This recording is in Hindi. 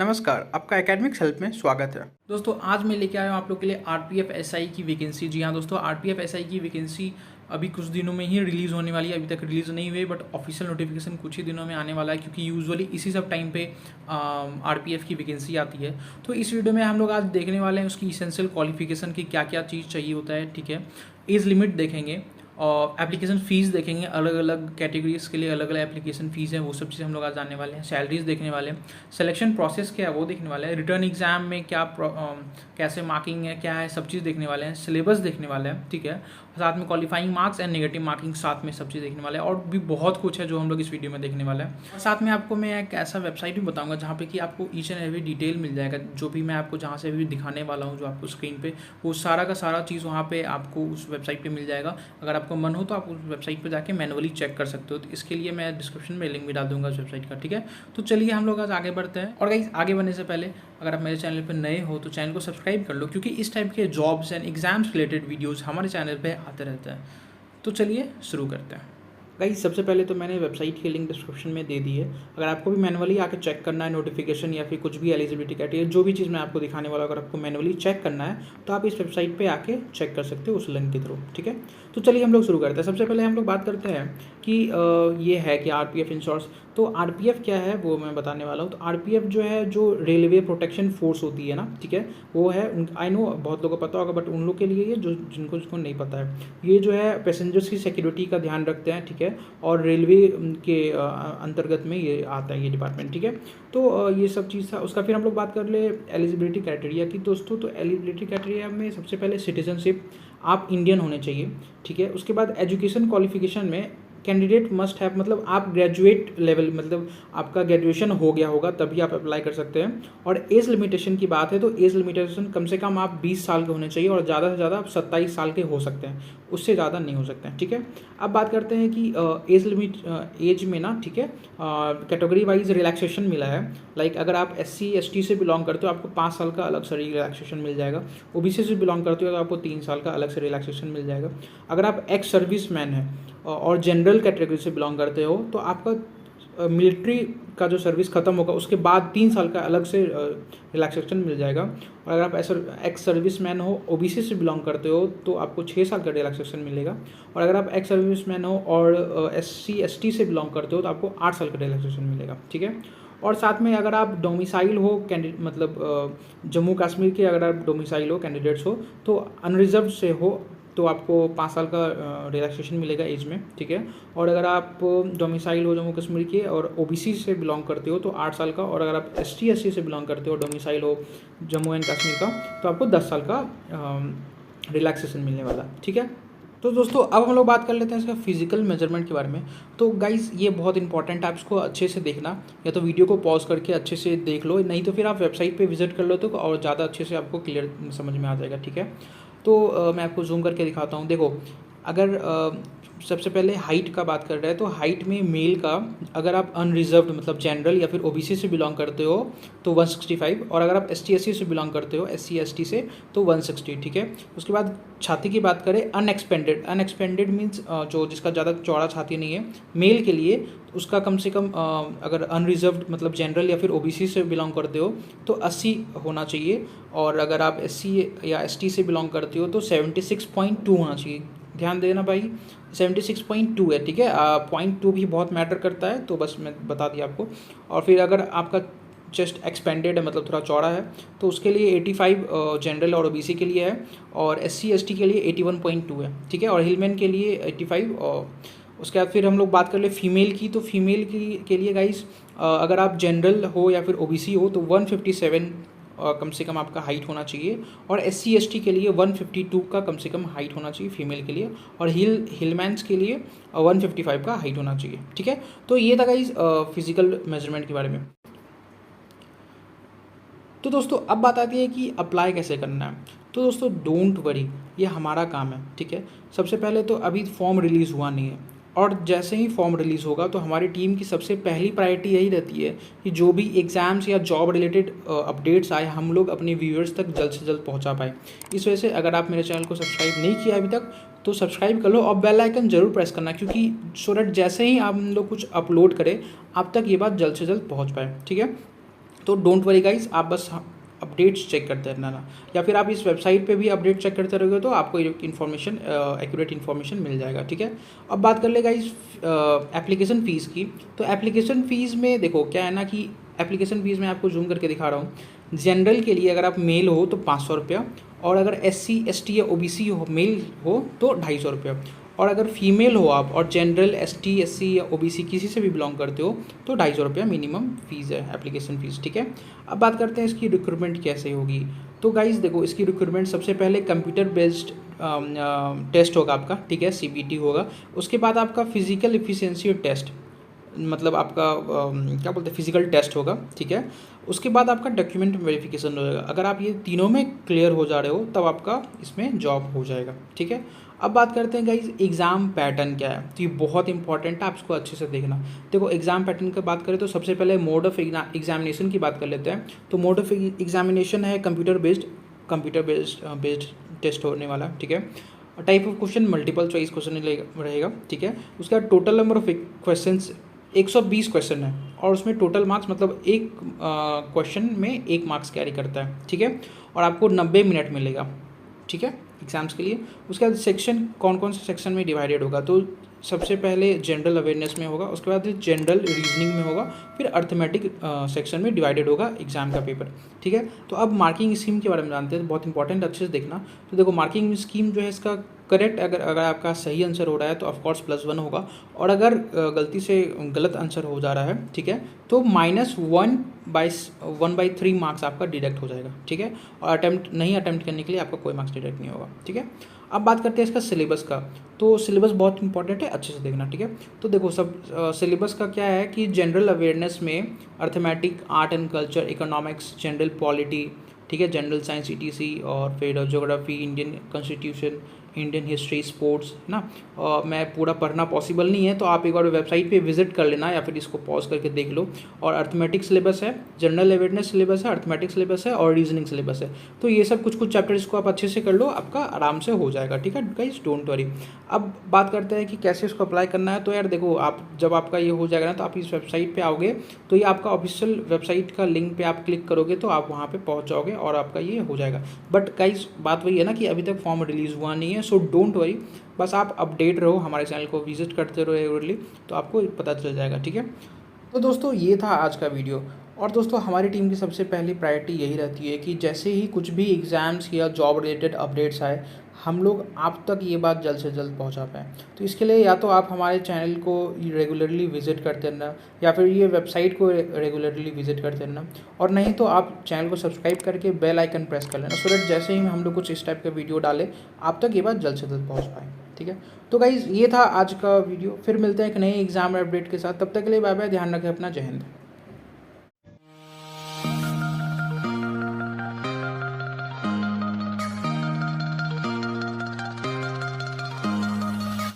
नमस्कार, आपका एकेडमिक्स हेल्प में स्वागत है। दोस्तों आज मैं लेके आया हूँ आप लोग के लिए आरपीएफ एसआई की वैकेंसी। जी हाँ दोस्तों, आरपीएफ एसआई की वैकेंसी अभी कुछ दिनों में ही रिलीज़ होने वाली है। अभी तक रिलीज़ नहीं हुई बट ऑफिशियल नोटिफिकेशन कुछ ही दिनों में आने वाला है, क्योंकि यूजुअली इसी सब टाइम पे आरपीएफ की वैकेंसी आती है। तो इस वीडियो में हम लोग आज देखने वाले हैं उसकी इसेंशियल क्वालिफिकेशन की क्या क्या चीज़ चाहिए होता है, ठीक है। एज लिमिट देखेंगे और एप्लीकेशन फ़ीस देखेंगे, अलग अलग कैटेगरीज के लिए अलग अलग एप्लीकेशन फ़ीस है, वो सब चीज़ हम लोग आज जानने वाले हैं। सैलरीज देखने वाले हैं, सिलेक्शन प्रोसेस क्या है वो देखने वाले हैं, रिटर्न एग्जाम में क्या कैसे मार्किंग है क्या है, सब चीज़ देखने वाले हैं, सिलेबस देखने वाले हैं, ठीक है। साथ में qualifying marks and negative marking साथ में सब चीज़ देखने वाले हैं, और भी बहुत कुछ है जो हम लोग इस वीडियो में देखने वाले हैं। और साथ में आपको मैं एक ऐसा वेबसाइट भी बताऊंगा जहाँ पे कि आपको ईच एंड एवरी डिटेल मिल जाएगा, जो भी मैं आपको जहाँ से भी दिखाने वाला हूँ, जो आपको स्क्रीन पे वो सारा का सारा चीज़ वहाँ पे आपको उस वेबसाइट पे मिल जाएगा। अगर आपको मन हो तो आप उस वेबसाइट पे जाके मैनुअली चेक कर सकते हो। तो इसके लिए मैं डिस्क्रिप्शन में लिंक भी डाल दूंगा उस वेबसाइट का, ठीक है। तो चलिए हम लोग आज आगे बढ़ते हैं। और गाइस आगे बढ़ने से पहले अगर आप मेरे चैनल पर नए हो तो चैनल को सब्सक्राइब कर लो, क्योंकि इस टाइप के jobs and exams related videos हमारे चैनल पर आते रहते हैं। तो चलिए शुरू करते हैं। गाइस सबसे पहले तो मैंने वेबसाइट की लिंक डिस्क्रिप्शन में दे दी है। अगर आपको भी मैनुअली आके चेक करना है नोटिफिकेशन या फिर कुछ भी एलिजिबिलिटी क्राइटेरिया, जो भी चीज़ मैं आपको दिखाने वाला, अगर आपको मैनुअली चेक करना है तो आप इस वेबसाइट पे आके चेक कर सकते हो उस लिंक के थ्रू, ठीक है। तो चलिए हम लोग शुरू करते हैं। सबसे पहले हम लोग बात करते हैं कि ये है कि आरपीएफ इंश्योरेंस। तो आरपीएफ क्या है वो मैं बताने वाला हूँ। तो आरपीएफ जो है, जो रेलवे प्रोटेक्शन फोर्स होती है ना, ठीक है, वो है। आई नो बहुत लोगों को पता होगा बट उन लोग के लिए ये जो जिनको नहीं पता है, ये जो है पैसेंजर्स की सिक्योरिटी का ध्यान रखते हैं, ठीक है। और रेलवे के अंतर्गत में ये आता है ये डिपार्टमेंट, ठीक है। तो ये सब चीज़ था। उसका फिर हम लोग बात कर ले एलिजिबिलिटी क्राइटेरिया की दोस्तों। तो एलिजिबिलिटी क्राइटेरिया में सबसे पहले सिटीजनशिप, आप इंडियन होने चाहिए, ठीक है। उसके बाद एजुकेशन क्वालिफिकेशन में कैंडिडेट मस्ट हैव, मतलब आप ग्रेजुएट लेवल, मतलब आपका ग्रेजुएशन हो गया होगा तभी आप अप्लाई कर सकते हैं। और एज लिमिटेशन की बात है तो एज लिमिटेशन कम से कम आप 20 साल के होने चाहिए, और ज़्यादा से ज़्यादा आप 27 साल के हो सकते हैं, उससे ज़्यादा नहीं हो सकते हैं, ठीक है। अब बात करते हैं कि एज लिमिट, एज में ना, ठीक है, कैटेगरी वाइज रिलैक्सेशन मिला है। लाइक अगर आप SC ST से बिलोंग करते हो आपको 5 साल का अलग से रिलैक्सेशन मिल जाएगा। OBC से बिलोंग करते हो तो आपको 3 साल का अलग से रिलैक्सेशन मिल जाएगा। अगर आप एक्स सर्विस मैन है और जनरल कैटेगरी से बिलोंग करते हो तो आपका मिलिट्री का जो सर्विस खत्म होगा उसके बाद 3 साल का अलग से रिलैक्सेशन मिल जाएगा। और अगर आप एक्स सर्विस मैन हो, OBC से बिलोंग करते हो तो आपको 6 साल का रिलैक्सेशन मिलेगा। और अगर आप एक्स सर्विस मैन हो और SC ST से बिलोंग करते हो तो आपको 8 साल का रिलैक्सेशन मिलेगा, ठीक है। और साथ में अगर आप डोमिसाइल हो मतलब जम्मू कश्मीर के अगर आप डोमिसाइल हो कैंडिडेट्स हो तो अनरिजर्व से हो तो आपको 5 साल का रिलैक्सेशन मिलेगा एज में, ठीक है। और अगर आप डोमिसाइल हो जम्मू कश्मीर के और OBC से बिलोंग करते हो तो 8 साल का, और अगर आप ST SC से बिलोंग करते हो डोमिसाइल हो जम्मू एंड कश्मीर का तो आपको 10 साल का रिलैक्सेशन मिलने वाला, ठीक है। तो दोस्तों अब हम लोग बात कर लेते हैं इसका फिजिकल मेजरमेंट के बारे में। तो गाइज ये बहुत इंपॉर्टेंट है, आप इसको अच्छे से देखना, या तो वीडियो को पॉज करके अच्छे से देख लो, नहीं तो फिर आप वेबसाइट पे विजिट कर लो तो और ज़्यादा अच्छे से आपको क्लियर समझ में आ जाएगा, ठीक है। तो मैं आपको जूम करके दिखाता हूँ। देखो अगर सबसे पहले हाइट का बात कर रहे हैं तो हाइट में मेल का अगर आप अनरिजर्व्ड मतलब जनरल या फिर OBC से बिलोंग करते हो तो 165, और अगर आप ST SC से बिलोंग करते हो SC ST से तो 160, ठीक है। उसके बाद छाती की बात करें, अनएक्सपेंडेड मीन्स जो जिसका ज़्यादा चौड़ा छाती नहीं है मेल के लिए, उसका कम से कम अगर अनरिजर्व्ड मतलब जनरल या फिर OBC से बिलोंग करते हो तो 80 होना चाहिए। और अगर आप SC या ST से बिलोंग करते हो तो 76.2 होना चाहिए। ध्यान देना भाई, 76.2 है, ठीक है। 0.2 भी बहुत मैटर करता है, तो बस मैं बता दिया आपको। और फिर अगर आपका चेस्ट एक्सपेंडेड है मतलब थोड़ा चौड़ा है तो उसके लिए 85 जनरल और OBC के लिए है, और SC ST के लिए 81.2 है, ठीक है। और हिलमैन के लिए 85। और उसके बाद फिर हम लोग बात कर ले फीमेल की। तो फीमेल के लिए गाइस अगर आप जनरल हो या फिर OBC हो तो 157 कम से कम आपका हाइट होना चाहिए, और SC ST के लिए 152 का कम से कम हाइट होना चाहिए फीमेल के लिए, और हिलमैन्स के लिए 155 का हाइट होना चाहिए, ठीक है। तो ये था गाइस फिजिकल मेजरमेंट के बारे में। तो दोस्तों अब बात आती है कि अप्लाई कैसे करना है। तो दोस्तों डोंट वरी, ये हमारा काम है, ठीक है। सबसे पहले तो अभी फॉर्म रिलीज़ हुआ नहीं है, और जैसे ही फॉर्म रिलीज़ होगा तो हमारी टीम की सबसे पहली प्रायोरिटी यही रहती है कि जो भी एग्ज़ाम्स या जॉब रिलेटेड अपडेट्स आए हम लोग अपने व्यूअर्स तक जल्द से जल्द पहुंचा पाए। इस वजह से अगर आप मेरे चैनल को सब्सक्राइब नहीं किया अभी तक तो सब्सक्राइब कर लो, और बेल आइकन जरूर प्रेस करना, क्योंकि सो दैट जैसे ही हम लोग कुछ अपलोड करें आप तक ये बात जल्द से जल्द पहुँच पाए, ठीक है। तो डोंट वरी गाइज, आप बस अपडेट्स चेक करते रहना ना, या फिर आप इस वेबसाइट पे भी अपडेट चेक करते रहोगे तो आपको इन्फॉर्मेशन एक्यूरेट इन्फॉर्मेशन मिल जाएगा, ठीक है। अब बात कर ले गाइज एप्लीकेशन फ़ीस की। तो एप्लीकेशन फ़ीस में देखो क्या है ना कि एप्लीकेशन फ़ीस में आपको जूम करके दिखा रहा हूँ। जनरल के लिए अगर आप मेल हो तो 500 रुपया, और अगर SC ST या OBC हो मेल हो तो 250 रुपया, और अगर फीमेल हो आप और जनरल ST SC या OBC किसी से भी बिलोंग करते हो तो 250 रुपया मिनिमम फ़ीस है, एप्लीकेशन फ़ीस, ठीक है। अब बात करते हैं इसकी रिक्रूटमेंट कैसे होगी। तो गाइस देखो, इसकी रिक्रूटमेंट सबसे पहले कंप्यूटर बेस्ड टेस्ट होगा आपका, ठीक है, CBT होगा। उसके बाद आपका फिजिकल एफिशिएंसी टेस्ट, मतलब आपका क्या बोलते हैं, फिजिकल टेस्ट होगा, ठीक है। उसके बाद आपका डॉक्यूमेंट वेरिफिकेशन होगा। अगर आप ये तीनों में क्लियर हो जा रहे हो तब आपका इसमें जॉब हो जाएगा, ठीक है। अब बात करते हैं गाइज एग्ज़ाम पैटर्न क्या है। तो ये बहुत इंपॉर्टेंट है, आप इसको अच्छे से देखना। देखो एग्ज़ाम पैटर्न की बात करें तो सबसे पहले मोड ऑफ एग्जामिनेशन की बात कर लेते हैं। तो मोड ऑफ एग्जामिनेशन है कंप्यूटर बेस्ड टेस्ट होने वाला, ठीक है। Type of question multiple choice question रहेगा, ठीक है। उसका total number of question 120 question है, और उसमें टोटल मार्क्स मतलब एक क्वेश्चन में 1 मार्क्स कैरी करता है, ठीक है। और आपको 90 मिनट मिलेगा, ठीक है, एग्जाम्स के लिए। उसके बाद सेक्शन कौन कौन से सेक्शन में डिवाइडेड होगा। तो सबसे पहले जनरल अवेयरनेस में होगा, उसके बाद जनरल रीजनिंग में होगा, फिर अर्थमेटिक सेक्शन में डिवाइडेड होगा एग्जाम का पेपर, ठीक है। तो अब मार्किंग स्कीम के बारे में जानते हैं, बहुत इंपॉर्टेंट, अच्छे से देखना। तो देखो मार्किंग स्कीम जो है इसका करेक्ट, अगर आपका सही आंसर हो रहा है तो ऑफकोर्स +1 होगा, और अगर गलती से गलत आंसर हो जा रहा है, ठीक है, तो -1/3 मार्क्स आपका डिडक्ट हो जाएगा, ठीक है। और अटैम्प्ट करने के लिए आपका कोई मार्क्स डिडक्ट नहीं होगा, ठीक है। अब बात करते हैं इसका सिलेबस का। तो सिलेबस बहुत इंपॉर्टेंट है, अच्छे से देखना, ठीक है। तो देखो सब सिलेबस का क्या है कि जनरल अवेयरनेस में arithmetic, art and culture, economics, general polity, ठीक है, जनरल साइंस ETC, और फिर geography, Indian constitution, Indian history, sports, है ना। मैं पूरा पढ़ना पॉसिबल नहीं है तो आप एक बार वेबसाइट पे विजिट कर लेना, या फिर इसको पॉज करके देख लो। और अर्थमेटिक सिलेबस है, जनरल अवेयरनेस सिलेबस है, अर्थमेटिक सिलेबस है, और रीजनिंग सिलेबस है। तो ये सब कुछ चैप्टर्स को आप अच्छे से कर लो, आपका आराम से हो जाएगा, ठीक है गाइस, डोंट वरी। अब बात करते हैं कि कैसे इसको अप्लाई करना है। तो यार देखो, आप जब आपका ये हो जाएगा ना तो आप इस वेबसाइट पर आओगे तो ये आपका ऑफिशियल वेबसाइट का लिंक पे आप क्लिक करोगे तो आप वहाँ पे पहुँच जाओगे और आपका ये हो जाएगा। बट गाइस बात वही है ना कि अभी तक फॉर्म रिलीज़ हुआ नहीं है, सो डोंट वरी, बस आप अपडेट रहो, हमारे चैनल को विजिट करते रहो रेगुलरली, तो आपको पता चल जाएगा, ठीक है। तो दोस्तों ये था आज का वीडियो। और दोस्तों हमारी टीम की सबसे पहली प्रायोरिटी यही रहती है कि जैसे ही कुछ भी एग्ज़ाम्स या जॉब रिलेटेड अपडेट्स आए, हम लोग आप तक ये बात जल्द से जल्द पहुंचा पाएँ। तो इसके लिए या तो आप हमारे चैनल को रेगुलरली विजिट करते रहना, या फिर ये वेबसाइट को रेगुलरली विजिट करते रहना, और नहीं तो आप चैनल को सब्सक्राइब करके बेल आइकन प्रेस कर लेना, सो दैट जैसे ही हम लोग कुछ इस टाइप का वीडियो डालें आप तक ये बात जल्द से जल्द पहुँच पाएँ, ठीक है। तो गाइज़ ये था आज का वीडियो, फिर मिलते हैं एक नए एग्जाम अपडेट के साथ। तब तक के लिए बाय बाय, ध्यान रखें अपना, जय हिंद।